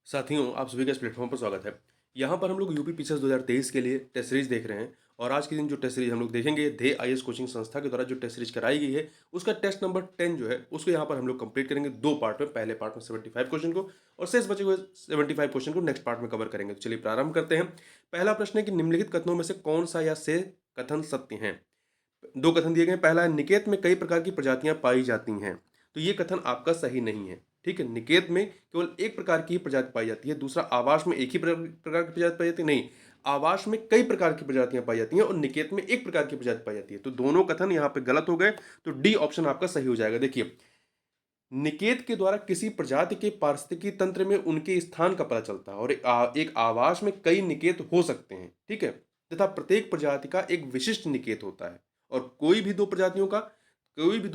साथियों, आप सभी का इस प्लेटफॉर्म पर स्वागत है। यहाँ पर हम लोग यूपी पीसीएस 2023 के लिए टेस्ट सीरीज देख रहे हैं और आज के दिन जो टेस्ट सीरीज हम लोग देखेंगे, ध्येय आईएएस कोचिंग संस्था के द्वारा जो टेस्ट सीरीज कराई गई है, उसका टेस्ट नंबर 10 जो है, उसको यहाँ पर हम लोग कंप्लीट करेंगे 2 पार्ट में। पहले पार्ट में 75 क्वेश्चन को और शेष बचे हुए 75 क्वेश्चन को नेक्स्ट पार्ट में कवर करेंगे। तो चलिए प्रारंभ करते हैं। पहला प्रश्न है कि निम्नलिखित कथनों में से कौन सा या से कथन सत्य है? 2 कथन दिए गए हैं। पहला है, निकेत में कई प्रकार की प्रजातियां पाई जाती हैं। तो ये कथन आपका सही नहीं है। ठीक है, निकेत में केवल एक प्रकार की ही प्रजाति पाई जाती है। दूसरा, आवास में एक ही प्रकार की प्रजाति पाई जाती है, नहीं, आवास में कई प्रकार की प्रजातियां पाई जाती हैं और निकेत में एक प्रकार की प्रजाति पाई जाती है। तो दोनों कथन यहाँ पे गलत हो गए। तो डी ऑप्शन आपका सही हो जाएगा। देखिए, निकेत के द्वारा किसी प्रजाति के पारिस्थितिकी तंत्र में उनके स्थान का पता चलता है और एक आवास में कई निकेत हो सकते हैं। ठीक है, तथा प्रत्येक प्रजाति का एक विशिष्ट निकेत होता है और कोई भी दो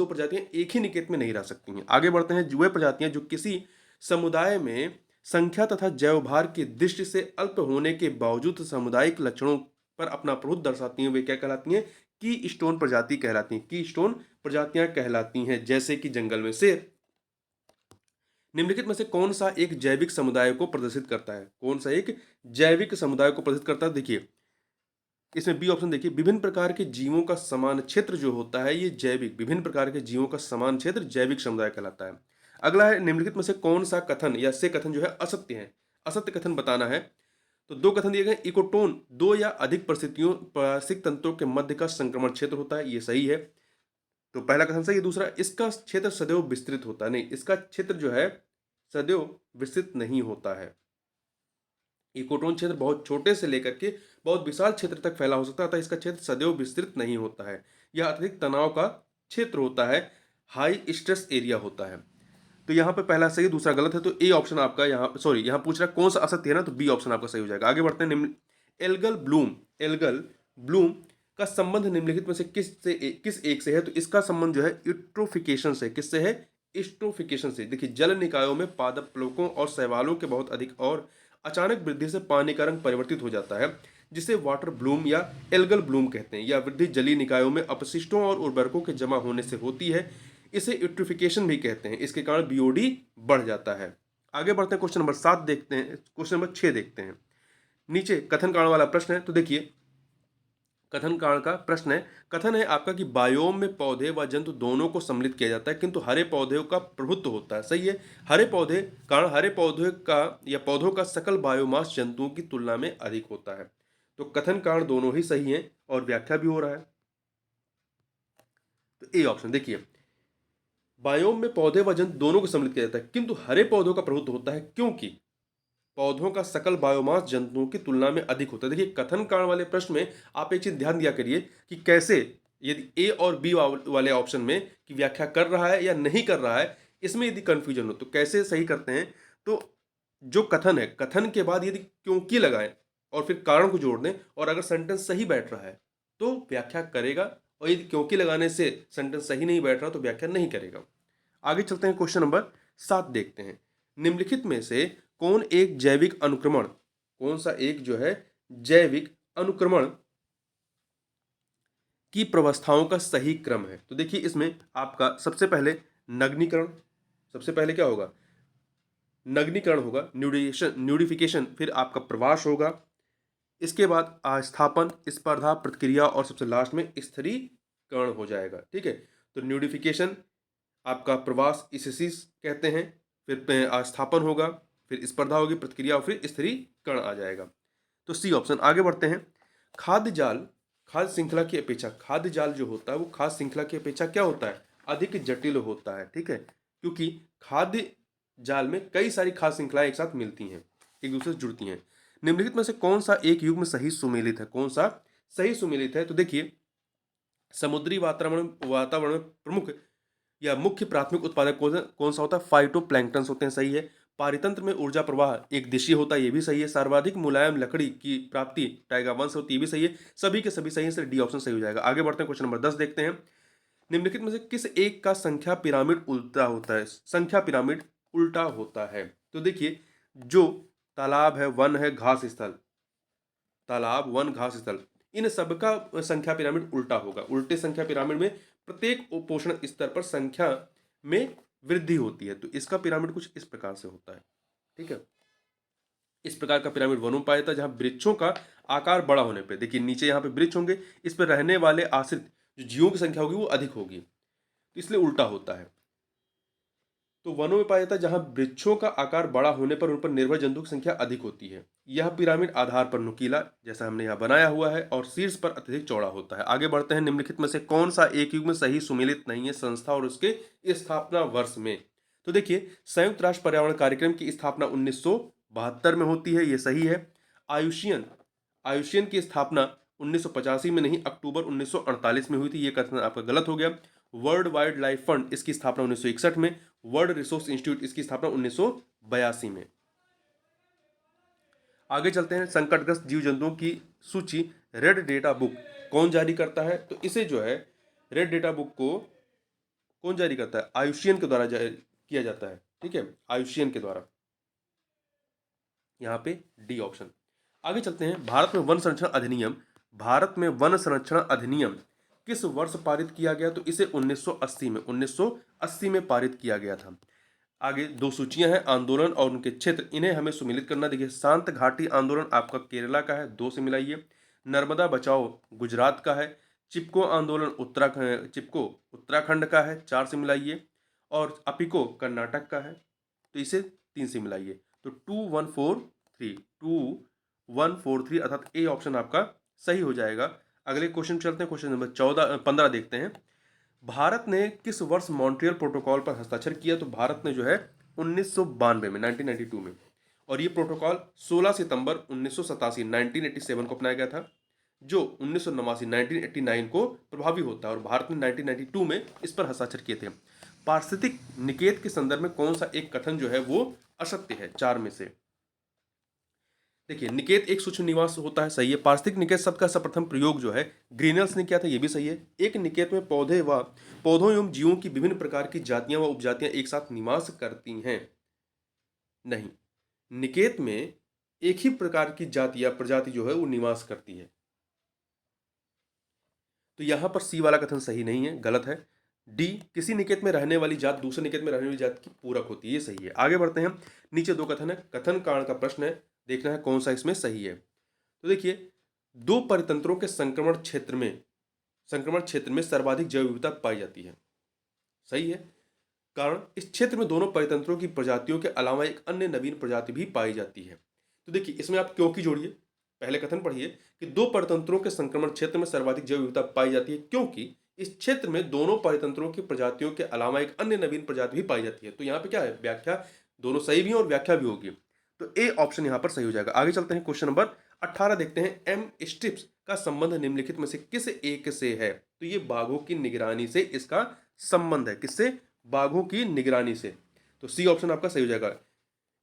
प्रजातियां एक ही निकेत में नहीं रह सकती हैं। आगे बढ़ते हैं। वह प्रजातियां जो किसी समुदाय में संख्या तथा जैव भार की दृष्टि से अल्प होने के बावजूद सामुदायिक लक्षणों पर अपना प्रभुत्व दर्शाती हैं, वे क्या कहलाती हैं? की स्टोन प्रजाति कहलाती हैं। की स्टोन प्रजातियां कहलाती हैं, जैसे कि जंगल में शेर। निम्नलिखित में से कौन सा एक जैविक समुदाय को प्रदर्शित करता है? कौन सा एक जैविक समुदाय को प्रदर्शित करता है? देखिए, इसमें बी ऑप्शन देखिए, विभिन्न प्रकार के जीवों का समान क्षेत्र जो होता है, ये जैविक, विभिन्न प्रकार के जीवों का समान क्षेत्र जैविक समुदाय कहलाता है। अगला है, निम्नलिखित में से कौन सा कथन या से कथन जो है असत्य है? असत्य कथन बताना है। तो 2 कथन दिए गए। इकोटोन 2 या अधिक परिस्थितियों पारिस्थितिक तंत्रों के मध्य का संक्रमण क्षेत्र होता है, ये सही है। तो पहला कथन सही है। दूसरा, इसका क्षेत्र सदैव विस्तृत होता है, नहीं, इसका क्षेत्र जो है सदैव विस्तृत नहीं होता है। इकोटोन क्षेत्र बहुत छोटे से लेकर के बहुत विशाल क्षेत्र तक फैला हो सकता है, अतः इसका क्षेत्र सदैव विस्तृत नहीं होता है। यह अत्यधिक तनाव का क्षेत्र होता है, हाई स्ट्रेस एरिया होता है। तो यहाँ पे पहला सही, दूसरा गलत है। तो ए ऑप्शन आपका यहाँ, सॉरी, यहाँ पूछ रहा है कौन सा असत्य है ना, तो बी ऑप्शन आपका सही हो जाएगा। आगे बढ़ते हैं। निम्न एल्गल ब्लूम का संबंध निम्नलिखित में से किस एक से है? तो इसका संबंध जो है यूट्रोफिकेशन से। किससे है? स्ट्रोफिकेशन से। देखिए, जल निकायों में पादप प्लवकों और शैवालों के बहुत अधिक और अचानक वृद्धि से पानी का रंग परिवर्तित हो जाता है, जिसे वाटर ब्लूम या एल्गल ब्लूम कहते हैं। यह वृद्धि जलीय निकायों में अपशिष्टों और उर्वरकों के जमा होने से होती है। इसे यूट्रिफिकेशन भी कहते हैं। इसके कारण बीओडी बढ़ जाता है। आगे बढ़ते हैं, क्वेश्चन नंबर 7 देखते हैं, क्वेश्चन नंबर 6 देखते हैं। नीचे कथन कारण वाला प्रश्न है। तो देखिए, कथन कारण का प्रश्न है। कथन है आपका कि बायोम में पौधे व जंतु दोनों को सम्मिलित किया जाता है, किंतु हरे पौधे का प्रभुत्व होता है। सही है। हरे पौधे का या पौधों का सकल बायोमास जंतुओं की तुलना में अधिक होता है। तो कथन कारण दोनों ही सही है और व्याख्या भी हो रहा है। तो ए ऑप्शन देखिए, बायोम में पौधे व जंतु दोनों को सम्मिलित किया जाता है, किंतु हरे पौधों का प्रभुत्व होता है, क्योंकि पौधों का सकल बायोमास जंतुओं की तुलना में अधिक होता है। देखिए, कथन कारण वाले प्रश्न में आप एक चीज ध्यान दिया करिए कि कैसे, यदि ए और बी वाले ऑप्शन में कि व्याख्या कर रहा है या नहीं कर रहा है, इसमें यदि कंफ्यूजन हो तो कैसे सही करते हैं। तो जो कथन है, कथन के बाद यदि क्योंकि लगाएं और फिर कारण को जोड़ दें और अगर सेंटेंस सही बैठ रहा है तो व्याख्या करेगा, और यदि क्योंकि लगाने से सेंटेंस सही नहीं बैठ रहा तो व्याख्या नहीं करेगा। आगे चलते हैं, क्वेश्चन नंबर 7 देखते हैं। निम्नलिखित में से कौन सा एक जो है जैविक अनुक्रमण की प्रवस्थाओं का सही क्रम है? तो देखिए, इसमें आपका सबसे पहले नग्नीकरण, सबसे पहले क्या होगा? नग्नीकरण होगा, न्यूडिफिकेशन, फिर आपका प्रवास होगा, इसके बाद स्थापन, स्पर्धा, प्रतिक्रिया और सबसे लास्ट में स्थिरीकरण हो जाएगा। ठीक है, तो न्यूडिफिकेशन, आपका प्रवास इसेसिस कहते हैं, फिर स्थापन होगा, फिर स्पर्धा होगी, प्रतिक्रिया और फिर स्थिरीकरण आ जाएगा। तो सी ऑप्शन। आगे बढ़ते हैं। खाद्य जाल खाद्य श्रृंखला की अपेक्षा, खाद्य जाल जो होता है वो खाद्य श्रृंखला की अपेक्षा क्या होता है? अधिक जटिल होता है। ठीक है, क्योंकि खाद्य जाल में कई सारी खाद्य श्रृंखलाएं एक साथ मिलती हैं, एक दूसरे से जुड़ती हैं। निम्नलिखित में से कौन सा एक युग में सही सुमेलित है? कौन सा सही सुमेलित है? तो देखिए, समुद्री वातावरण में प्रमुख या मुख्य प्राथमिक उत्पादक कौन सा होता है? फाइटोप्लैंक्टन होते हैं। सही है। पारितंत्र में ऊर्जा प्रवाह एक दिशीय होता है, ये भी सही है। सर्वाधिक मुलायम लकड़ी की प्राप्ति टाइगा वंश होती है, ये भी सही है। सभी के सभी सही है, सिर्फ डी ऑप्शन सही हो जाएगा। आगे बढ़ते हैं, क्वेश्चन नंबर 10 देखते हैं। निम्नलिखित में से किस एक का संख्या पिरामिड उल्टा होता है? संख्या पिरामिड उल्टा होता है। तो देखिए, जो तालाब है, वन है, घास स्थल, तालाब, वन, घास स्थल, इन सबका संख्या पिरामिड उल्टा होगा। उल्टे संख्या पिरामिड में प्रत्येक पोषण स्तर पर संख्या में वृद्धि होती है। तो इसका पिरामिड कुछ इस प्रकार से होता है। ठीक है, इस प्रकार का पिरामिड वनों में पाया जाता है जहाँ वृक्षों का आकार बड़ा होने पे, देखिए नीचे यहाँ पे वृक्ष होंगे, इस पर रहने वाले आश्रित जो जीवों की संख्या होगी वो अधिक होगी, तो इसलिए उल्टा होता है। तो वनों में पाया जाता है जहां वृक्षों का आकार बड़ा होने पर उन पर निर्भर जंतुओं की संख्या अधिक होती है। यह पिरामिड आधार पर नुकीला, जैसा हमने यहाँ बनाया हुआ है, और शीर्ष पर अत्यधिक चौड़ा होता है। आगे बढ़ते हैं, निम्नलिखित में से कौन सा एक युग में सही सुमेलित नहीं है संस्था और उसके स्थापना वर्ष में? तो देखिए, संयुक्त राष्ट्र पर्यावरण कार्यक्रम की स्थापना 1972 में होती है, ये सही है। आयुषियन आयुषियन की स्थापना 1985 में नहीं, अक्टूबर 1948 में हुई थी, ये कथन आपका गलत हो गया। वर्ल्ड वाइल्ड लाइफ फंड इसकी स्थापना 1961 में। वर्ल्ड रिसोर्स इंस्टीट्यूट इसकी स्थापना 1982 में। आगे चलते हैं, संकटग्रस्त जीव जंतुओं की सूची रेड डेटा बुक कौन जारी करता है? तो इसे जो है रेड डेटा बुक को कौन जारी करता है? आयुषियन के द्वारा किया जाता है, ठीक है, आयुषियन के द्वारा। यहाँ पे डी ऑप्शन। आगे चलते हैं, भारत में वन संरक्षण अधिनियम किस वर्ष पारित किया गया? तो इसे 1980 में पारित किया गया था। आगे दो सूचियां हैं, आंदोलन और उनके क्षेत्र, इन्हें हमें सुमिलित करना। देखिए, शांत घाटी आंदोलन आपका केरला का है, 2 से मिलाइए। नर्मदा बचाओ गुजरात का है। चिपको आंदोलन चिपको उत्तराखंड का है, 4 से मिलाइए। और अपिको कर्नाटक का है, तो इसे 3 से मिलाइए। तो 2143 अर्थात ए ऑप्शन आपका सही हो जाएगा। अगले क्वेश्चन चलते हैं, क्वेश्चन नंबर 15 देखते हैं। भारत ने किस वर्ष मॉन्ट्रियल प्रोटोकॉल पर हस्ताक्षर किया? तो भारत ने जो है 1992 में, 1992 में, और ये प्रोटोकॉल 16 सितंबर 1987 को अपनाया गया था, जो 1989 को प्रभावी होता है, और भारत ने 1992 में इस पर हस्ताक्षर किए थे। पारिस्थितिक निकेत के संदर्भ में कौन सा एक कथन जो है वो असत्य है 4 में से? देखिए, निकेत एक सूक्ष्म निवास होता है, सही है। पारिस्थितिक निकेत शब्द का सर्वप्रथम प्रयोग जो है ग्रीनर्स ने किया था, ये भी सही है। एक निकेत में पौधों एवं जीवों की विभिन्न प्रकार की जातियां व उपजातियां एक साथ निवास करती हैं। नहीं, निकेत में एक ही प्रकार की जाति या प्रजाति जो है वो निवास करती है, तो यहां पर सी वाला कथन सही नहीं है, गलत है। डी, किसी निकेत में रहने वाली जात दूसरे निकेत में रहने वाली जात की पूरक होती है, ये सही है। आगे बढ़ते हैं, नीचे 2 कथन है, कथन कारण का प्रश्न है, देखना है कौन सा इसमें सही है। तो देखिए, 2 परितंत्रों के संक्रमण क्षेत्र में सर्वाधिक जैव विविधता पाई जाती है, सही है। कारण, इस क्षेत्र में दोनों परितंत्रों की प्रजातियों के अलावा एक अन्य नवीन प्रजाति भी पाई जाती है। तो देखिए, इसमें आप क्योंकि जोड़िए, पहले कथन पढ़िए कि 2 परितंत्रों के संक्रमण क्षेत्र में सर्वाधिक जैव विविधता पाई जाती है, क्योंकि इस क्षेत्र में दोनों परितंत्रों की प्रजातियों के अलावा एक अन्य नवीन प्रजाति भी पाई जाती है। तो यहाँ पे क्या है, व्याख्या दोनों सही भी है और व्याख्या भी होगी, तो ए ऑप्शन यहाँ पर सही हो जाएगा। आगे चलते हैं, क्वेश्चन नंबर 18 देखते हैं। एम स्ट्रिप्स का संबंध निम्नलिखित में से किस एक से है? तो ये बाघों की निगरानी से इसका संबंध है, किससे? बाघों की निगरानी से, तो सी ऑप्शन आपका सही हो जाएगा।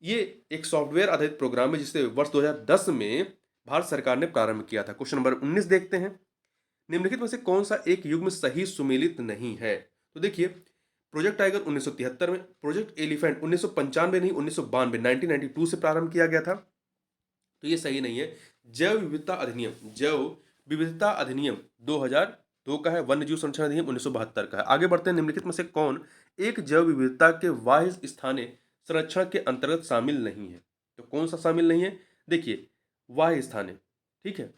ये एक सॉफ्टवेयर आधारित प्रोग्राम है जिसे वर्ष 2010 में भारत सरकार ने प्रारंभ किया था। क्वेश्चन नंबर 19 देखते हैं, निम्नलिखित में से कौन सा एक युग में सही सुमेलित नहीं है? तो देखिए, प्रोजेक्ट टाइगर 1973 में, प्रोजेक्ट एलिफेंट 1995 नहीं, 1992 से प्रारंभ किया गया था, तो ये सही नहीं है। जैव विविधता अधिनियम 2002 का है, वन्य जीव संरक्षण अधिनियम 1972 का है। आगे बढ़ते हैं, निम्नलिखित में से कौन एक जैव विविधता के बाह्य स्थानीय संरक्षण के अंतर्गत शामिल नहीं है? तो कौन सा शामिल नहीं है? देखिए, बाह्य स्थानीय, ठीक है,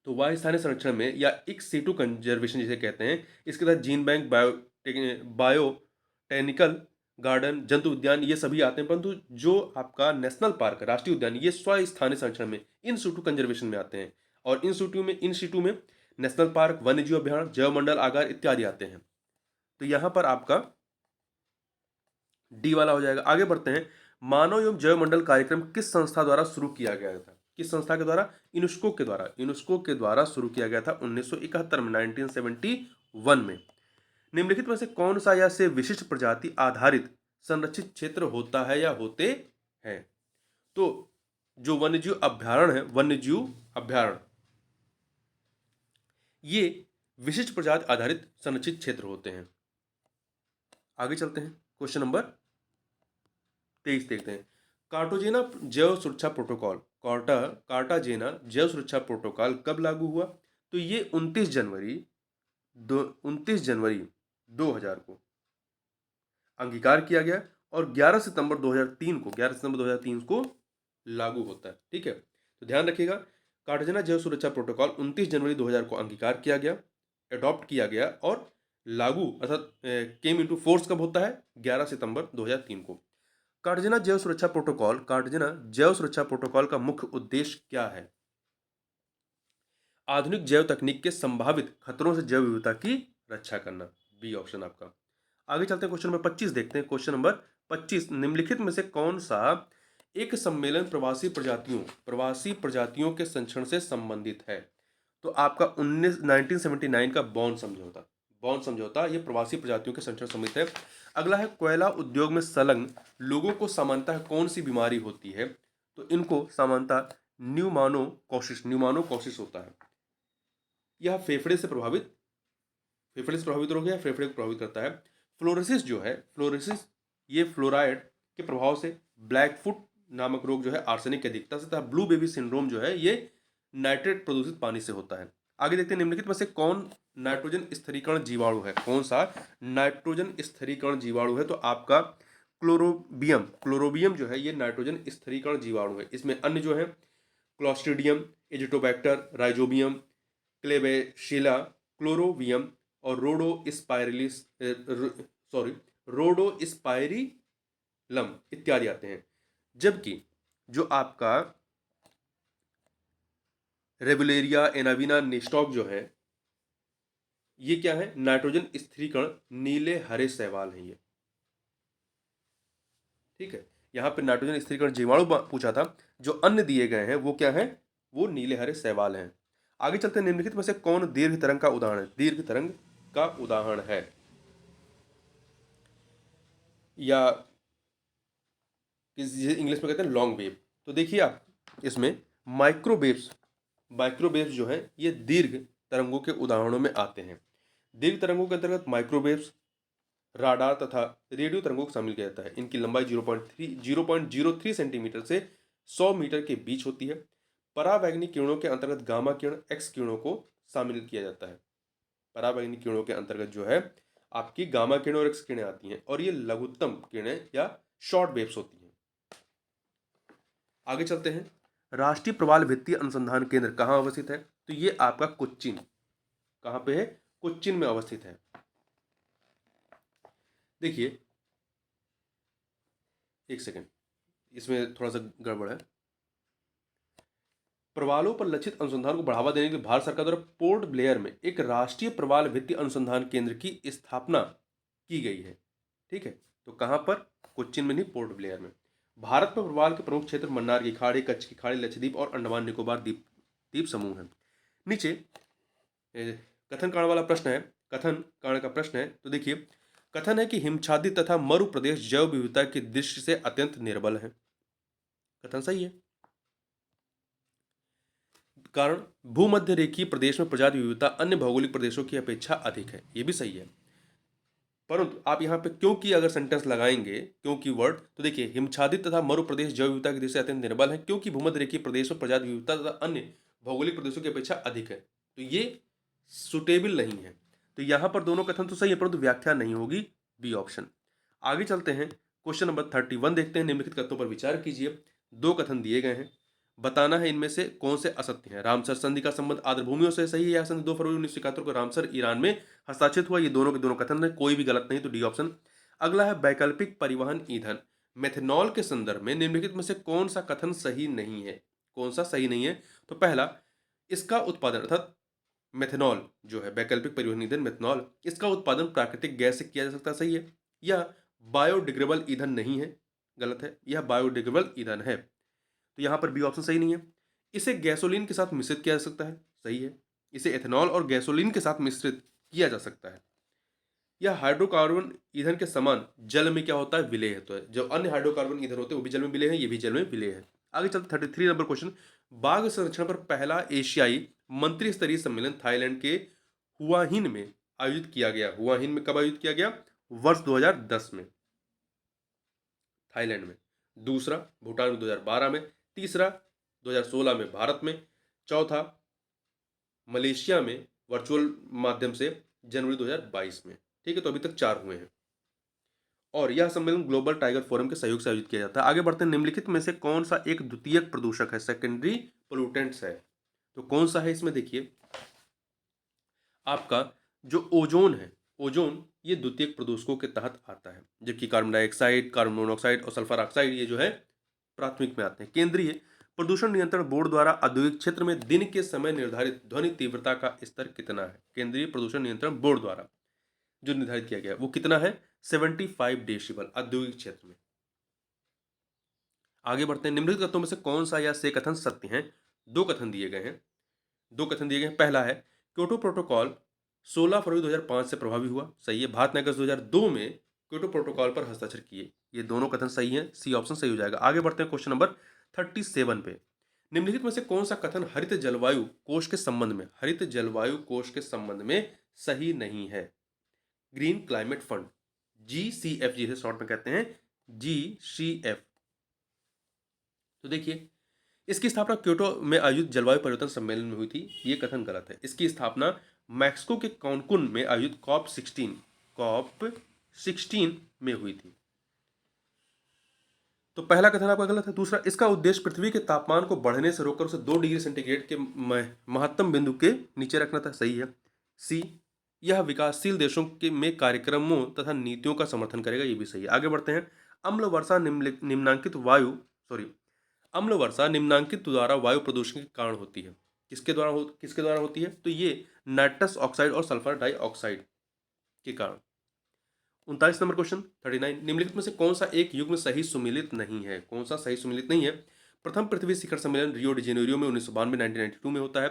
तो वायु स्थानीय संरक्षण में या इक सीटू कंजर्वेशन जिसे कहते हैं, इसके तहत जीन बैंक, बायोटेक्निकल गार्डन, जंतु उद्यान, ये सभी आते हैं, परंतु जो आपका नेशनल पार्क, राष्ट्रीय उद्यान, ये स्व स्थानीय संरक्षण में, इन सीटू कंजर्वेशन में आते हैं। और इन सीटू में नेशनल पार्क, वन्य जीव अभ्यारण्य, जैव मंडल, आगार इत्यादि आते हैं, तो यहां पर आपका डी वाला हो जाएगा। आगे बढ़ते हैं, मानव एवं जैव मंडल कार्यक्रम किस संस्था द्वारा शुरू किया गया था? किस संस्था के द्वारा? यूनेस्को के द्वारा शुरू किया गया था 1971 में, 1971 में। निम्नलिखित में से कौन सा या से विशिष्ट प्रजाति आधारित संरक्षित क्षेत्र होता है या होते हैं? तो जो वन्यजीव अभ्यारण्य, ये विशिष्ट प्रजाति आधारित संरक्षित क्षेत्र होते हैं। आगे चलते हैं, क्वेश्चन नंबर 23 देखते हैं। कार्टाजेना जैव सुरक्षा प्रोटोकॉल कब लागू हुआ? तो ये 29 जनवरी 2000 को अंगीकार किया गया, और 11 सितंबर 2003 को लागू होता है। ठीक है, तो ध्यान रखिएगा, कार्टाजेना जैव सुरक्षा प्रोटोकॉल 29 जनवरी 2000 को अंगीकार किया गया, अडॉप्ट किया गया और लागू अर्थात केम इनटू फोर्स कब होता है? 11 सितंबर 2003 को। कार्टाजेना जैव सुरक्षा प्रोटोकॉल, कार्टाजेना जैव सुरक्षा प्रोटोकॉल का मुख्य उद्देश्य क्या है? आधुनिक जैव तकनीक के संभावित खतरों से जैव विविधता की रक्षा करना। बी ऑप्शन आपका। आगे चलते हैं, क्वेश्चन नंबर 25 देखते हैं। क्वेश्चन नंबर 25, निम्नलिखित में से कौन सा एक सम्मेलन प्रवासी प्रजातियों के संरक्षण से संबंधित है? तो आपका 1979 का बॉन समझौता ये प्रवासी प्रजातियों के संरक्षण संबंधित है। अगला है, कोयला उद्योग में संलग्न लोगों को सामान्यतः कौन सी बीमारी होती है? तो इनको सामान्यतः न्यूमानोकोसिस होता है। यह फेफड़े से प्रभावित रोग है, फेफड़े को प्रभावित करता है। फ्लोरोसिस जो है, ये फ्लोराइड के प्रभाव से, ब्लैक फुट नामक रोग जो है आर्सेनिक की अधिकता से, तथा ब्लू बेबी सिंड्रोम जो है ये नाइट्रेट प्रदूषित पानी से होता है। आगे देखते हैं, निम्नलिखित में से कौन नाइट्रोजन स्थिरीकरण जीवाणु है? कौन सा नाइट्रोजन स्थिरीकरण जीवाणु है? तो आपका क्लोरोबियम जो है ये नाइट्रोजन स्थिरीकरण जीवाणु है। इसमें अन्य जो है क्लोस्ट्रीडियम, एजिटोबैक्टर, राइजोबियम, क्लेबेशिला, क्लोरोवियम और रोडोस्पाइरिलम इत्यादि आते हैं। जबकि जो आपका रेबुलेरिया, एनाविना, निस्टॉक जो है ये क्या है? नाइट्रोजन स्थिरीकरण नीले हरे शैवाल है ये। ठीक है, यहां पे नाइट्रोजन स्थिरीकरण जीवाणु पूछा था, जो अन्य दिए गए हैं वो क्या है? वो नीले हरे शैवाल हैं। आगे चलते हैं, निम्नलिखित में से कौन दीर्घ तरंग का उदाहरण है? दीर्घ तरंग का उदाहरण है, या इंग्लिश में कहते हैं लॉन्ग वेव। तो देखिए आप इसमें माइक्रोवेव्स जो है ये दीर्घ तरंगों के उदाहरणों में आते हैं। दीर्घ तरंगों के अंतर्गत माइक्रोवेव्स, राडार तथा रेडियो तरंगों को शामिल किया जाता है। इनकी लंबाई 0.03 सेंटीमीटर से 100 मीटर के बीच होती है। परावैंगनी किरणों के अंतर्गत गामा किरण, एक्स किरणों को शामिल किया जाता है। परावैंगनी किरणों के अंतर्गत जो है आपकी गामा किरणें और एक्स किरणें आती हैं, और ये लघुत्तम किरणें या शॉर्ट वेव्स होती हैं। आगे चलते हैं, राष्ट्रीय प्रवाल भित्ति अनुसंधान केंद्र कहाँ अवस्थित है? तो ये आपका कोच्चिन। कहाँ पे है? कोच्चिन में अवस्थित है। देखिए एक सेकेंड, इसमें थोड़ा सा गड़बड़ है। प्रवालों पर लक्षित अनुसंधान को बढ़ावा देने के लिए भारत सरकार द्वारा पोर्ट ब्लेयर में एक राष्ट्रीय प्रवाल भित्ति अनुसंधान केंद्र की स्थापना की गई है। ठीक है, तो कहां पर? कोच्चिन में नहीं, पोर्ट ब्लेयर में। भारत में प्रवाल के प्रमुख क्षेत्र मन्नार की खाड़ी, कच्छ की खाड़ी, लक्षद्वीप और अंडमान निकोबार द्वीप समूह है। नीचे कथन कारण वाला प्रश्न है, कथन कारण का प्रश्न है। तो देखिए, कथन है कि हिमच्छादित तथा मरु प्रदेश जैव विविधता की दृष्टि से अत्यंत निर्बल है। कथन सही है। कारण, भूमध्य रेखीय प्रदेश में प्रजाति विविधता अन्य भौगोलिक प्रदेशों की अपेक्षा अधिक है। ये भी सही है, परंतु आप यहाँ पे क्योंकि अगर सेंटेंस लगाएंगे, क्योंकि वर्ड, तो देखिए हिमच्छादित तथा मरु प्रदेश जैव विविधता की दृष्टि से अत्यंत निर्बल है, क्योंकि भूमध्य रेखीय प्रदेश में प्रजाति विविधता तथा अन्य भौगोलिक प्रदेशों की अपेक्षा अधिक है। तो ये सुटेबल नहीं है। तो यहाँ पर दोनों कथन तो सही है, परंतु व्याख्या नहीं होगी, बी ऑप्शन। आगे चलते हैं, क्वेश्चन नंबर 31 देखते हैं। निम्नलिखित कथनों पर विचार कीजिए। दो कथन दिए गए हैं, बताना है इनमें से कौन से असत्य हैं। रामसर संधि का संबंध आर्द्र भूमियों से सही है। यह संधि 2 फरवरी 1971 को रामसर ईरान में हस्ताक्षरित हुआ। ये दोनों के दोनों कथन है, कोई भी गलत नहीं, तो डी ऑप्शन। अगला है, वैकल्पिक परिवहन ईंधन मेथनॉल के संदर्भ में निम्नलिखित में से कौन सा कथन सही नहीं है? कौन सा सही नहीं है? तो पहला, इसका उत्पादन अर्थात मेथनॉल जो है वैकल्पिक परिवहन ईंधन मेथनॉल, इसका उत्पादन प्राकृतिक गैस से किया जा सकता है, सही है। यह बायोडिग्रेडेबल ईंधन नहीं है, गलत है, यह बायोडिग्रेडेबल ईंधन है। तो यहां पर बी ऑप्शन सही नहीं है। इसे गैसोलीन के साथ मिश्रित किया जा सकता है, सही है। इसे एथेनॉल और गैसोलीन के साथ मिश्रित किया जा सकता है। यह हाइड्रोकार्बन ईंधन के समान जल में क्या होता है? विलेय होता है। जो अन्य हाइड्रोकार्बन ईंधन होते हैं वो भी जल में विलेय है, ये भी जल में विलेय है। आगे चलते 33 नंबर क्वेश्चन, बाघ संरक्षण पर पहला एशियाई मंत्री स्तरीय सम्मेलन थाईलैंड के हुआहिन में आयोजित किया गया। हुआहिन में कब आयोजित किया गया? वर्ष 2010 में थाईलैंड में। दूसरा, भूटान में 2012 में। तीसरा, 2016 में भारत में। चौथा, मलेशिया में वर्चुअल माध्यम से जनवरी 2022 में। ठीक है, तो अभी तक 4 हुए हैं। और यह सम्मेलन ग्लोबल टाइगर फोरम के सहयोग से आयोजित किया जाता है। आगे बढ़ते हैं, निम्नलिखित में से कौन सा एक द्वितीयक प्रदूषक है, सेकेंडरी पोल्यूटेंट्स है, तो कौन सा है इसमें देखिए आपका जो ओजोन है, ओजोन ये द्वितीयक प्रदूषकों के तहत आता है, जबकि कार्बन डाइऑक्साइड, कार्बन मोनोऑक्साइड और सल्फर ऑक्साइड ये जो है प्राथमिक में आते हैं। केंद्रीय प्रदूषण नियंत्रण बोर्ड द्वारा औद्योगिक क्षेत्र में दिन के समय निर्धारित ध्वनि तीव्रता का स्तर कितना है? केंद्रीय प्रदूषण नियंत्रण बोर्ड द्वारा जो निर्धारित किया गया है वो कितना है? 75 डेसिबल औद्योगिक क्षेत्र में। आगे बढ़ते हैं, निम्नलिखित कथनों में से कौन सा या से कथन सत्य हैं? दो कथन दिए गए हैं, दो कथन दिए गए हैं। पहला है क्योटो प्रोटोकॉल 16 फरवरी 2005 से प्रभावी हुआ, सही है। भारत ने अगस्त 2002 में क्योटो प्रोटोकॉल पर हस्ताक्षर किए, ये दोनों कथन सही हैं, सी ऑप्शन सही हो जाएगा। आगे बढ़ते हैं क्वेश्चन नंबर 37 पे, निम्नलिखित में से कौन सा कथन हरित जलवायु कोष के संबंध में, हरित जलवायु कोष के संबंध में सही नहीं है? ग्रीन क्लाइमेट फंड, GCF जिसे शॉर्ट में कहते हैं GCF, तो देखिए इसकी स्थापना क्योटो में आयोजित जलवायु परिवर्तन सम्मेलन में हुई थी, ये कथन गलत है। इसकी स्थापना मैक्सिको के कैंकुन में आयोजित COP16 में हुई थी, तो पहला कथन आपका गलत है। दूसरा, इसका उद्देश्य पृथ्वी के तापमान को बढ़ने से रोककर उसे 2 डिग्री सेंटीग्रेड के महत्तम बिंदु के नीचे रखना था, सही है। सी, यह विकासशील देशों के में कार्यक्रमों तथा नीतियों का समर्थन करेगा, ये भी सही है। आगे बढ़ते हैं, अम्ल वर्षा निम्नांकित वायु अम्ल वर्षा निम्नांकित द्वारा वायु प्रदूषण के कारण होती है, किसके द्वारा होती है? तो ये नाइट्रस ऑक्साइड और सल्फर डाइऑक्साइड के कारण। 39 नंबर क्वेश्चन 39, निम्नलिखित में से कौन सा एक युग्म सही सुमेलित नहीं है? कौन सा सही सुमेलित नहीं है? प्रथम पृथ्वी शिखर सम्मेलन रियो डी जेनेरियो में 1992 में होता है।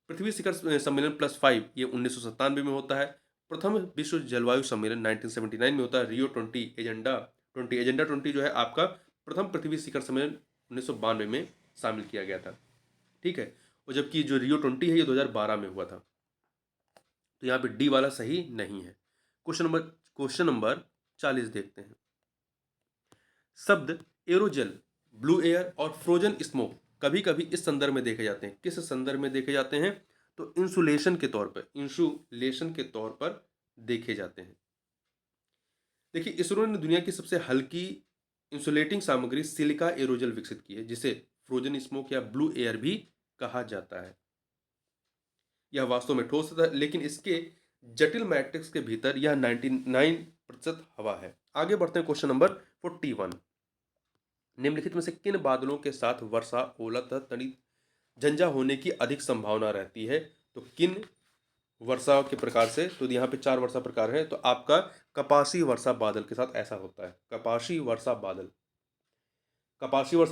पृथ्वी शिखर सम्मेलन +5 ये 1997 में होता है। प्रथम विश्व जलवायु सम्मेलन 1979 में होता है। रियो 20 एजेंडा 20 जो है आपका प्रथम पृथ्वी शिखर सम्मेलन 1992 में शामिल किया गया था, ठीक है। और जबकि जो रियो 20 है ये 2012 में हुआ था, तो यहाँ पे डी वाला सही नहीं है। क्वेश्चन नंबर 40 देखते हैं, शब्द एरोजल, ब्लू एयर और फ्रोजन स्मोक कभी कभी इस संदर्भ में देखे जाते हैं, किस संदर्भ में देखे जाते हैं? तो इंसुलेशन के तौर पर देखे जाते हैं। देखिए इसरो ने दुनिया की सबसे हल्की इंसुलेटिंग सामग्री सिलिका एरोजल विकसित की है, जिसे फ्रोजन स्मोक या ब्लू एयर भी कहा जाता है। यह वास्तव में ठोस है, लेकिन इसके जटिल मैट्रिक्स के भीतर यह 99% हवा है। आगे बढ़ते हैं, क्वेश्चन नंबर 41, निम्नलिखित में से किन बादलों के साथ वर्षा, ओला तथा तड़ी झंझा होने की अधिक संभावना रहती है? तो किन वर्षा के प्रकार से? तो यहाँ पे 4 वर्षा प्रकार है, तो आपका कपासी वर्षा बादल के साथ ऐसा होता है। कपासी वर्षा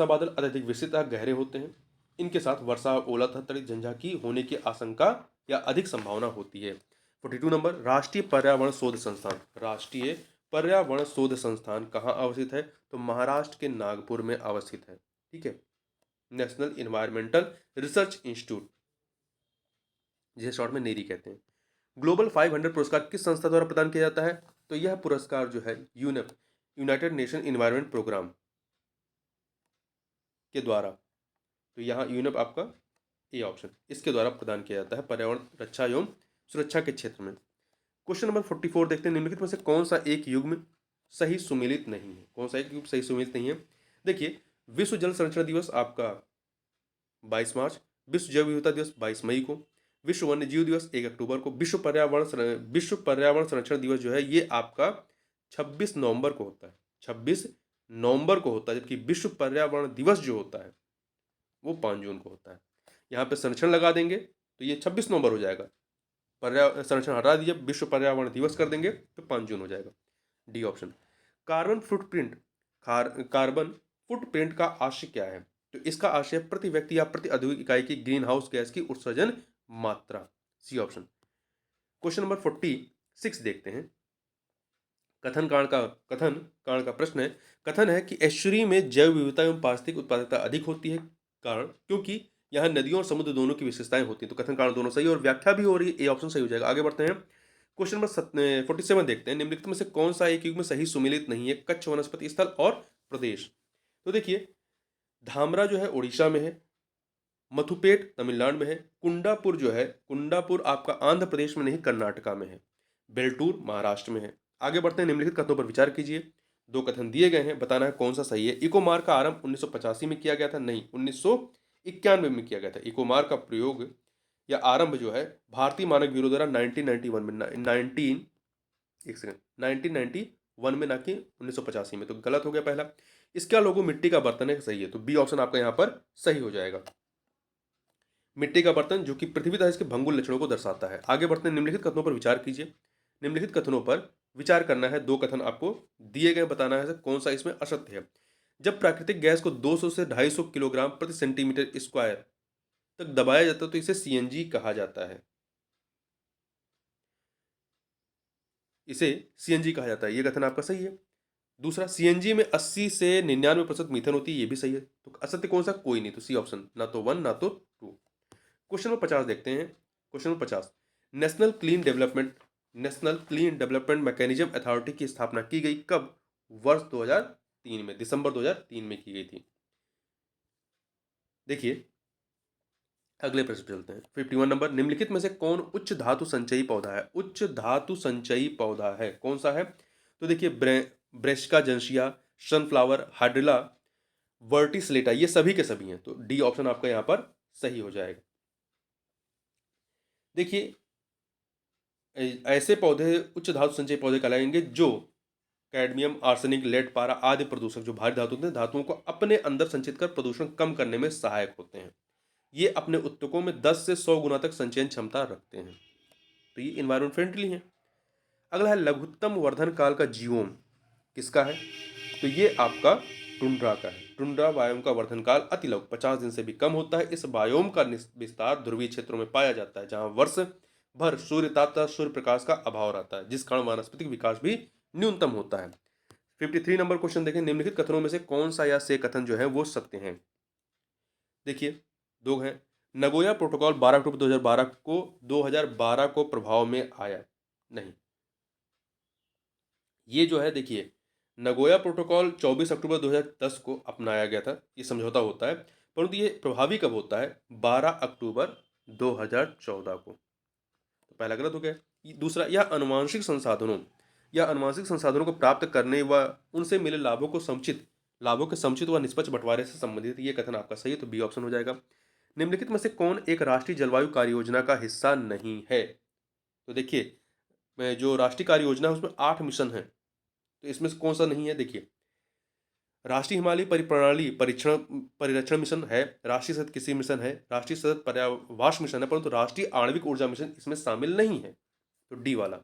बादल अत्यधिक विस्तृत गहरे होते हैं, इनके साथ वर्षा, ओला तथा तड़ी झंझा की होने की आशंका या अधिक संभावना होती है। 42 नंबर, राष्ट्रीय पर्यावरण शोध संस्थान कहाँ अवस्थित है? तो महाराष्ट्र के नागपुर में अवस्थित है, ठीक है। नेशनल इन्वायरमेंटल रिसर्च इंस्टीट्यूट, जिसे शॉर्ट में नेरी कहते हैं। ग्लोबल 500 पुरस्कार किस संस्था द्वारा प्रदान किया जाता है? तो यह पुरस्कार जो है UNEP, United Nation Environment Programme के द्वारा, तो यहाँ यूनेप आपका ए ऑप्शन, इसके द्वारा प्रदान किया जाता है पर्यावरण रक्षा एवं सुरक्षा के क्षेत्र में। क्वेश्चन नंबर 44 देखते हैं, निम्नलिखित में से कौन सा एक युग्म सही सुमेलित नहीं है? कौन सा एक युग्म सही सुमेलित नहीं है? देखिए, विश्व जल संरक्षण दिवस आपका 22 मार्च, विश्व जैव विविधता दिवस 22 मई को, विश्व वन्य जीव दिवस 1 अक्टूबर को, विश्व पर्यावरण संरक्षण दिवस जो है ये आपका 26 नवंबर को होता है, 26 नवंबर को होता है, जबकि विश्व पर्यावरण दिवस जो होता है वो 5 जून को होता है। यहाँ पे संरक्षण लगा देंगे तो ये 26 नवंबर हो जाएगा, पर्यावरण संरक्षण हटा दीजिए, विश्व पर्यावरण दिवस कर देंगे तो 5 जून हो जाएगा, डी ऑप्शन। कार्बन फुटप्रिंट का आशय क्या है? तो इसका आशय प्रति व्यक्ति या प्रति औद्योगिक इकाई की ग्रीन हाउस गैस की उत्सर्जन मात्रा, सी ऑप्शन। क्वेश्चन नंबर 46 देखते हैं, कथन कांड का प्रश्न है, कथन है कि एस्चुरी में जैव विविधता एवं पारिस्थितिक उत्पादकता अधिक होती है, कारण क्योंकि यहाँ नदियों और समुद्र दोनों की विशेषताएं होती हैं। तो कथन कारण दोनों सही और व्याख्या भी हो रही है, ए ऑप्शन सही हो जाएगा। आगे बढ़ते हैं, क्वेश्चन नंबर 47 देखते हैं, निम्नलिखित में से कौन सा एक युग्म सही सुमेलित नहीं है? कच्छ वनस्पति स्थल और प्रदेश। तो देखिए, धामरा जो है उड़ीसा में है, मथुपेट तमिलनाडु में है, कुंडापुर आपका आंध्र प्रदेश में नहीं कर्नाटका में है, बेल्टूर महाराष्ट्र में है। आगे बढ़ते हैं, निम्नलिखित कथनों पर विचार कीजिए। दो कथन दिए गए हैं, बताना है कौन सा सही है। इकोमार का आरंभ 1985 में किया गया था, नहीं 1991 में किया गया था। इकोमार का प्रयोग या आरंभ जो है भारतीय मानक ब्यूरो द्वारा 1991 में 19 एक सेकंड 1991 में, ना कि 1985 में, तो गलत हो गया पहला। इसका लोगो मिट्टी का बर्तन है, सही है, तो बी ऑप्शन आपका यहाँ पर सही हो जाएगा। मिट्टी का बर्तन जो कि पृथ्वी तथा इसके भंगुर लक्षणों को दर्शाता है। आगे बढ़ते हैं, निम्नलिखित कथनों पर विचार कीजिए। निम्नलिखित कथनों पर विचार करना है, दो कथन आपको दिए गए, बताना है कौन सा इसमें असत्य है। जब प्राकृतिक गैस को 200 से 250 किलोग्राम प्रति सेंटीमीटर स्क्वायर तक दबाया जाता है तो इसे सीएनजी कहा जाता है। इसे सीएनजी कहा जाता है, ये कथन आपका सही है। दूसरा, सीएनजी में 80 से 99% मीथेन होती है, ये भी सही है। तो असत्य कौन सा, कोई नहीं, तो सी ऑप्शन, ना तो 1 ना तो 2। क्वेश्चन नंबर 50 देखते हैं। Question number 50, national clean development mechanism authority की स्थापना की गई कब? वर्ष 2003 में, दिसंबर 2003 में की गई थी। देखिए अगले प्रश्न पे चलते हैं। 51 नंबर, निम्नलिखित में से कौन उच्च धातु संचयी पौधा है? उच्च धातु संचयी पौधा है, कौन सा है? तो देखिए ब्रेस्का जेंसिया, सनफ्लावर, हाइड्रिला, वर्टिसलेटा, ये सभी के सभी हैं, तो डी ऑप्शन आपका यहाँ पर सही हो जाएगा। देखिए ऐसे पौधे उच्च धातु संचयी पौधे कहलाएंगे जो कैडमियम, आर्सेनिक, लेड, पारा आदि प्रदूषक जो भारी धातु होते हैं, धातुओं को अपने अंदर संचित कर प्रदूषण कम करने में सहायक होते हैं। ये अपने उत्तकों में 10 से 100 गुना तक संचयन क्षमता रखते हैं, तो ये इन्वायरमेंट फ्रेंडली हैं। अगला है लघुत्तम वर्धन काल का जीवोम, किसका है? तो ये आपका टुंड्रा का है। टुंड्रा वायोम का वर्धन काल अति लघु 50 दिन से भी कम होता है। इस वायोम का विस्तार ध्रुवीय क्षेत्रों में पाया जाता है, जहां वर्ष भर सूर्य तथा सूर्य प्रकाश का अभाव रहता है, जिस कारण वानस्पतिक विकास भी न्यूनतम होता है। 53 नंबर क्वेश्चन देखें, निम्नलिखित कथनों में से कौन सा या से कथन जो है वो सत्य है? देखिए दो हैं। नगोया प्रोटोकॉल 12 अक्टूबर 2012 को प्रभाव में आया, नहीं। ये जो है देखिए नगोया प्रोटोकॉल 24 अक्टूबर 2010 को अपनाया गया था, ये समझौता होता है, परंतु ये प्रभावी कब होता है? 12 अक्टूबर 2014 को, तो पहला गलत हो गया। दूसरा, यह आनुवंशिक संसाधनों को प्राप्त करने व उनसे मिले लाभों के समुचित व निष्पक्ष बंटवारे से संबंधित, ये कथन आपका सही है, तो बी ऑप्शन हो जाएगा। निम्नलिखित में से कौन एक राष्ट्रीय जलवायु कार्य योजना का हिस्सा नहीं है? तो देखिए जो राष्ट्रीय कार्य योजना है उसमें 8 मिशन है, तो इसमें से कौन सा नहीं है? देखिए राष्ट्रीय हिमालय परिप्रणाली परिरक्षण मिशन है, राष्ट्रीय सतत कृषि मिशन है, राष्ट्रीय सतत पर्यावरण मिशन है, परंतु राष्ट्रीय आणविक ऊर्जा मिशन इसमें शामिल नहीं है, तो डी वाला।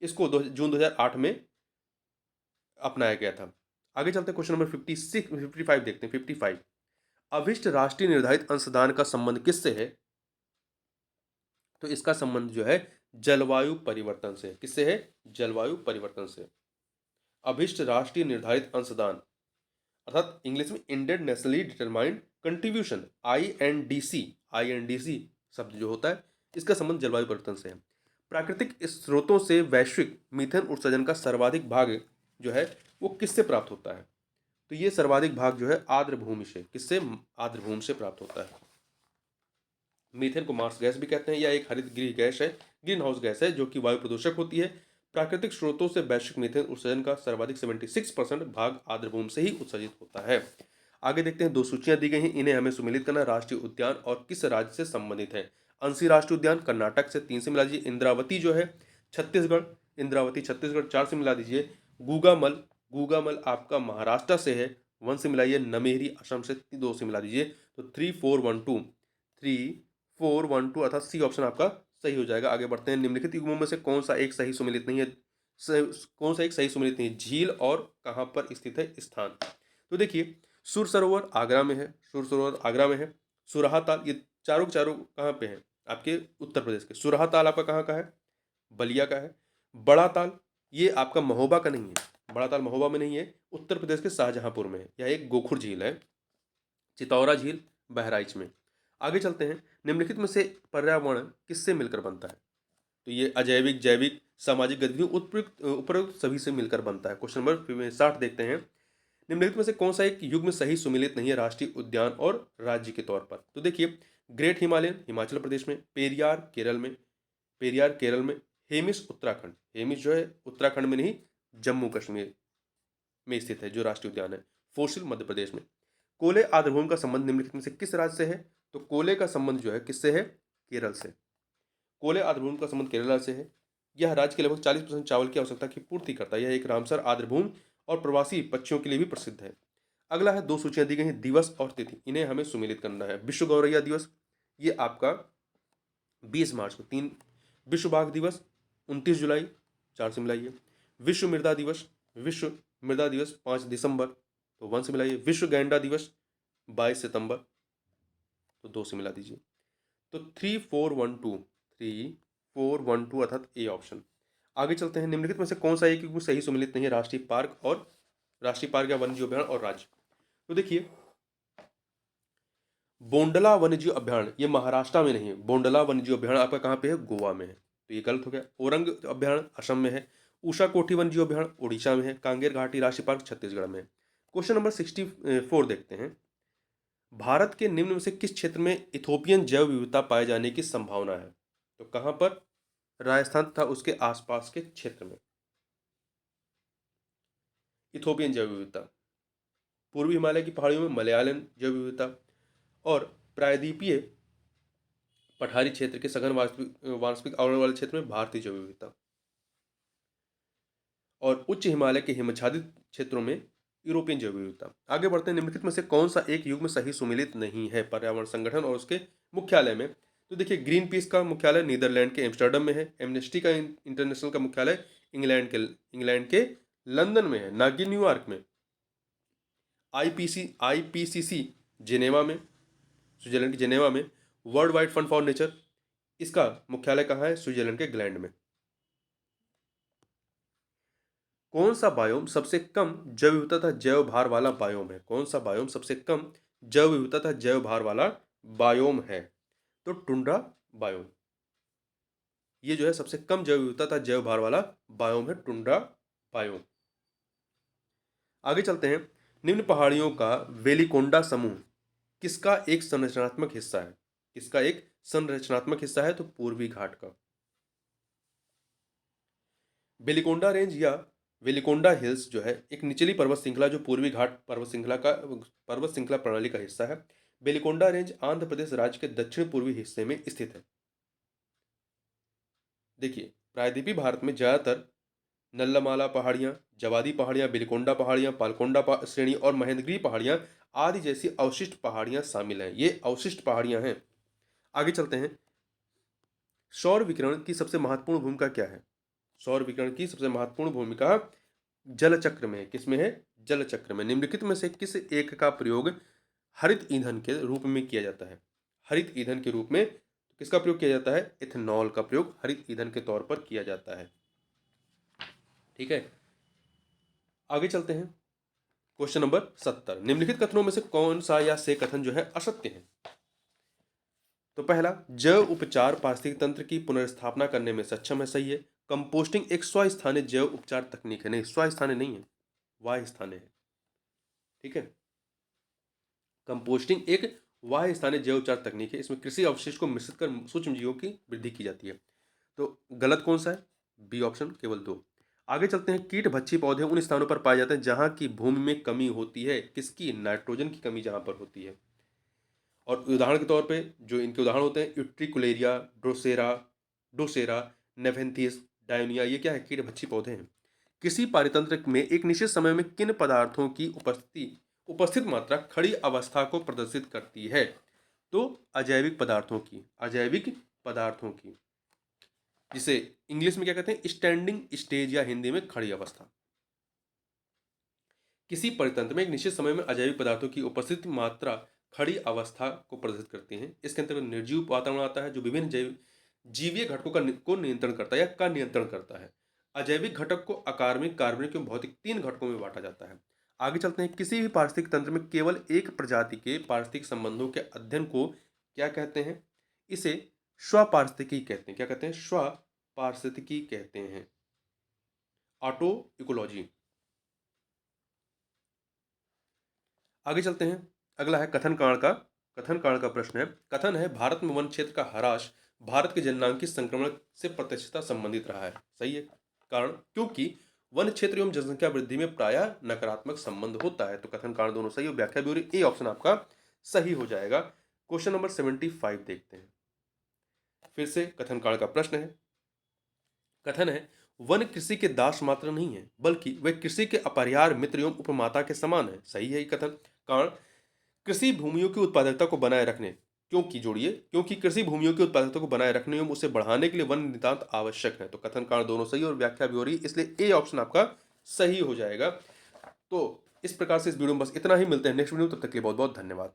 इसको जून 2008 में अपनाया गया था। आगे चलते हैं, क्वेश्चन नंबर 55 देखते हैं। 55, अभिष्ट राष्ट्रीय निर्धारित अंशदान का संबंध किससे है? तो इसका संबंध जो है जलवायु परिवर्तन से। किससे है? जलवायु परिवर्तन से। अभिष्ट राष्ट्रीय निर्धारित अंशदान अर्थात इंग्लिश में ended nationally determined contribution, INDC शब्द जो होता है, इसका संबंध जलवायु परिवर्तन से है। प्राकृतिक स्रोतों से वैश्विक मीथेन उत्सर्जन का सर्वाधिक भाग जो है वो किससे प्राप्त होता है? तो ये सर्वाधिक भाग जो है आर्द्र भूमि से, किससे? आर्द्र भूमि से प्राप्त होता है। मीथेन को मार्स गैस भी कहते हैं, या एक हरित गृह गैस है, ग्रीन हाउस गैस है, जो कि वायु प्रदूषक होती है। प्राकृतिक स्रोतों से वैश्विक मीथेन उत्सर्जन का सर्वाधिक 76% भाग आर्द्रभूमि से ही उत्सर्जित होता है। आगे देखते हैं, दो सूचियां दी गई हैं, इन्हें हमें सुमेलित करना। राष्ट्रीय उद्यान और किस राज्य से संबंधित है? अंशी राष्ट्रीय उद्यान कर्नाटक से 3 से मिला दीजिए। इंद्रावती जो है छत्तीसगढ़, इंद्रावती छत्तीसगढ़ 4 से मिला दीजिए। गूगामल आपका महाराष्ट्र से है, 1 से मिलाइए। नमेरी असम से 2 से मिला दीजिए। तो 3412 अर्थात सी ऑप्शन आपका सही हो जाएगा। आगे बढ़ते हैं, निम्नलिखित युग्मों में से कौन सा एक सही सुमेलित नहीं है? कौन सा एक सही सुमेलित नहीं है? झील और कहाँ पर स्थित है स्थान? तो देखिए सुर सरोवर आगरा में है, सुरहा ताल, ये चारों के चारों कहाँ पे है? आपके उत्तर प्रदेश के। सुरहा ताल आपका कहाँ का है? बलिया का है। बड़ा ताल ये आपका महोबा का नहीं है, बड़ा ताल महोबा में नहीं है, उत्तर प्रदेश के शाहजहांपुर में है। यह एक गोखुर झील है। चितौरा झील बहराइच में। आगे चलते हैं, निम्नलिखित में से पर्यावरण किससे मिलकर बनता है? तो ये अजैविक, जैविक, सामाजिक गतिविधियों उपयुक्त सभी से मिलकर बनता है। क्वेश्चन नंबर 60 देखते हैं, निम्नलिखित में से कौन सा एक युग्म सही सुमेलित नहीं है राष्ट्रीय उद्यान और राज्य के तौर पर? तो देखिए ग्रेट हिमालयन हिमाचल प्रदेश में, पेरियार केरल में, हेमिस उत्तराखंड, हेमिस जो है उत्तराखंड में नहीं जम्मू कश्मीर में स्थित है जो राष्ट्रीय उद्यान है, फोसिल मध्य प्रदेश में। कोले आर्द्रभूमि का संबंध निम्नलिखित में से किस राज्य से है? तो कोले का संबंध जो है किससे है? केरल से। कोले आर्द्रभूमि का संबंध केरल से है। यह राज्य के लगभग 40% चावल की आवश्यकता की पूर्ति करता है। यह एक रामसर आर्द्रभूमि और प्रवासी पक्षियों के लिए भी प्रसिद्ध है। अगला है, दो सूचियां दी गई हैं, दिवस और तिथि, इन्हें हमें सुमेलित करना है। विश्व गौरैया दिवस, ये आपका 20 मार्च को। तीन, विश्व बाघ दिवस 29 जुलाई, 4 से मिलाइए। विश्व मृदा दिवस, विश्व मृदा दिवस 5 दिसंबर, तो 1 से मिलाइए। विश्व गैंडा दिवस 22 सितंबर, तो 2 से मिला दीजिए। तो 3412 अर्थात ए ऑप्शन। आगे चलते हैं, निम्नलिखित में से कौन सा एक क्योंकि सही सुमेलित नहीं है? राष्ट्रीय पार्क या वन्यजीव अभ्यारण्य और राज्य। तो देखिए, बोंडला वन्यजीव अभ्यारण्य ये महाराष्ट्र में नहीं है। बोंडला वन्यजीव अभ्यारण्य आपका कहाँ पे है? गोवा में है, तो ये गलत हो गया। ओरंग अभ्यारण्य असम में है। उषा कोठी वन्यजीव अभ्यारण्य उड़ीसा में है। कांगेर घाटी राष्ट्रीय पार्क छत्तीसगढ़ में है। क्वेश्चन नंबर 64 देखते हैं। भारत के निम्न में से किस क्षेत्र में इथोपियन जैव विविधता पाए जाने की संभावना है? तो कहां पर? राजस्थान तथा उसके आसपास के क्षेत्र में इथोपियन जैव विविधता। पूर्वी हिमालय की पहाड़ियों में मलयालम जैव विविधता और प्रायद्वीपीय पठारी क्षेत्र के सघन वार्षिक आवरण वाले क्षेत्र में भारतीय जैव विविधता और उच्च हिमालय के हिमच्छादित क्षेत्रों में यूरोपियन जैव विविधता। आगे बढ़ते हैं, निम्नलिखित में से कौन सा एक युग्म सही सुमेलित नहीं है पर्यावरण संगठन और उसके मुख्यालय में? तो देखिए, ग्रीन पीस का मुख्यालय नीदरलैंड के एम्स्टर्डम में है। एमनेस्टी का इंटरनेशनल का मुख्यालय इंग्लैंड के लंदन में है, ना कि न्यूयॉर्क में। आईपीसीसी जेनेवा में, स्विट्जरलैंड के जेनेवा में। World wide fund for nature, इसका मुख्यालय कहाँ है? स्विट्जरलैंड के ग्लैंड में। कौन सा बायोम सबसे कम जैव विविधता तथा जैव भार वाला बायोम है? कौन सा बायोम सबसे कम जैव विविधता तथा जैव भार वाला बायोम है? तो टुंड्रा बायोम। ये जो है सबसे कम जैव विविधता तथा जैव भार वाला बायोम है, टुंड्रा बायोम। आगे चलते हैं, निम्न पहाड़ियों का वेलिकोंडा समूह किसका एक संरचनात्मक हिस्सा है? किसका एक संरचनात्मक हिस्सा है? तो पूर्वी घाट का। वेलिकोंडा रेंज या वेलिकोंडा हिल्स जो है एक निचली पर्वत श्रृंखला जो पूर्वी घाट पर्वत श्रृंखला प्रणाली का हिस्सा है। वेलिकोंडा रेंज आंध्र प्रदेश राज्य के दक्षिण पूर्वी हिस्से में स्थित है। देखिए, प्रायद्वीपीय भारत में ज्यादातर नल्लामाला पहाड़ियाँ, जवादी पहाड़ियाँ, बिलिकोंडा पहाड़ियाँ, पालकोंडा श्रेणी और महेंद्रगिरी पहाड़ियाँ आदि जैसी अवशिष्ट पहाड़ियाँ शामिल हैं। ये अवशिष्ट पहाड़ियाँ हैं। आगे चलते हैं, सौर विकिरण की सबसे महत्वपूर्ण भूमिका क्या है? सौर विकिरण की सबसे महत्वपूर्ण भूमिका जल चक्र में है। किसमें है? जल चक्र में। निम्नलिखित में से किस एक का प्रयोग हरित ईंधन के रूप में किया जाता है? हरित ईंधन के रूप में किसका प्रयोग किया जाता है? इथेनॉल का प्रयोग हरित ईंधन के तौर पर किया जाता है। ठीक है, आगे चलते हैं, क्वेश्चन नंबर 70। निम्नलिखित कथनों में से कौन सा या से कथन जो है असत्य है? तो पहला, जैव उपचार पारिस्थितिक तंत्र की पुनर्स्थापना करने में सक्षम है, सही है। कंपोस्टिंग एक स्वस्थानीय जैव उपचार तकनीक है, नहीं स्वस्थानीय नहीं है, वाह्य स्थानीय है। ठीक है, कंपोस्टिंग एक वाह्य स्थानीय जैव उपचार तकनीक है। इसमें कृषि अवशिष्ट को मिश्रित कर सूक्ष्म जीवों की वृद्धि की जाती है। तो गलत कौन सा है? बी ऑप्शन, केवल 2। आगे चलते हैं, कीट भक्षी पौधे उन स्थानों पर पाए जाते हैं जहां की भूमि में कमी होती है। किसकी? नाइट्रोजन की कमी जहां पर होती है। और उदाहरण के तौर पे जो इनके उदाहरण होते हैं, यूट्रिकुलेरिया, ड्रोसेरा, नेफेंथिस, डायोनिया, ये क्या है? कीट भक्षी पौधे हैं। किसी पारितंत्र में एक निश्चित समय में किन पदार्थों की उपस्थित मात्रा खड़ी अवस्था को प्रदर्शित करती है? तो अजैविक पदार्थों की, जिसे इंग्लिश में क्या कहते हैं? स्टैंडिंग स्टेज, या हिंदी में खड़ी अवस्था। किसी परितंत्र में एक निश्चित समय में अजैविक पदार्थों की उपस्थित मात्रा खड़ी अवस्था को प्रदर्शित करती है। इसके अंतर्गत निर्जीव वातावरण आता है जो विभिन्न जीवीय घटकों को नियंत्रण करता है या का नियंत्रण करता है। अजैविक घटक को अकार्बनिक, कार्बनिक एवं भौतिक 3 घटकों में बांटा जाता है। आगे चलते हैं, किसी भी पारिस्थितिक तंत्र में केवल एक प्रजाति के पारिस्थितिक संबंधों के अध्ययन को क्या कहते हैं? इसे स्वपारिस्थितिकी कहते हैं। क्या कहते हैं? स्वपारिस्थितिकी कहते हैं, ऑटो इकोलॉजी। आगे चलते हैं, अगला है कथन कांड का प्रश्न है। कथन है, भारत में वन क्षेत्र का ह्रास भारत के जननांगी संक्रमण से प्रत्यक्षता संबंधित रहा है। सही है। कारण, क्योंकि वन क्षेत्र एवं जनसंख्या वृद्धि में प्रायः नकारात्मक संबंध होता है। तो कथन कारण दोनों सही और व्याख्या भी हो रही, ए ऑप्शन आपका सही हो जाएगा। क्वेश्चन नंबर 75 देखते हैं। फिर से कथन कारण का प्रश्न है। कथन है, वन कृषि के दास मात्र नहीं है, बल्कि वे कृषि के अपरिहार्य मित्र एवं उपमाता के समान है। सही है ये कथन कारण। कृषि भूमियों की उत्पादकता को बनाए रखने, क्योंकि जोड़िए, क्योंकि कृषि भूमियों की उत्पादकता को बनाए रखने एवं उसे बढ़ाने के लिए वन नितांत आवश्यक है। तो कथन कारण दोनों सही और व्याख्या भी हो रही, इसलिए ए ऑप्शन आपका सही हो जाएगा। तो इस प्रकार से इस वीडियो में बस इतना ही। मिलते हैं नेक्स्ट वीडियो, तब तक के लिए बहुत बहुत धन्यवाद।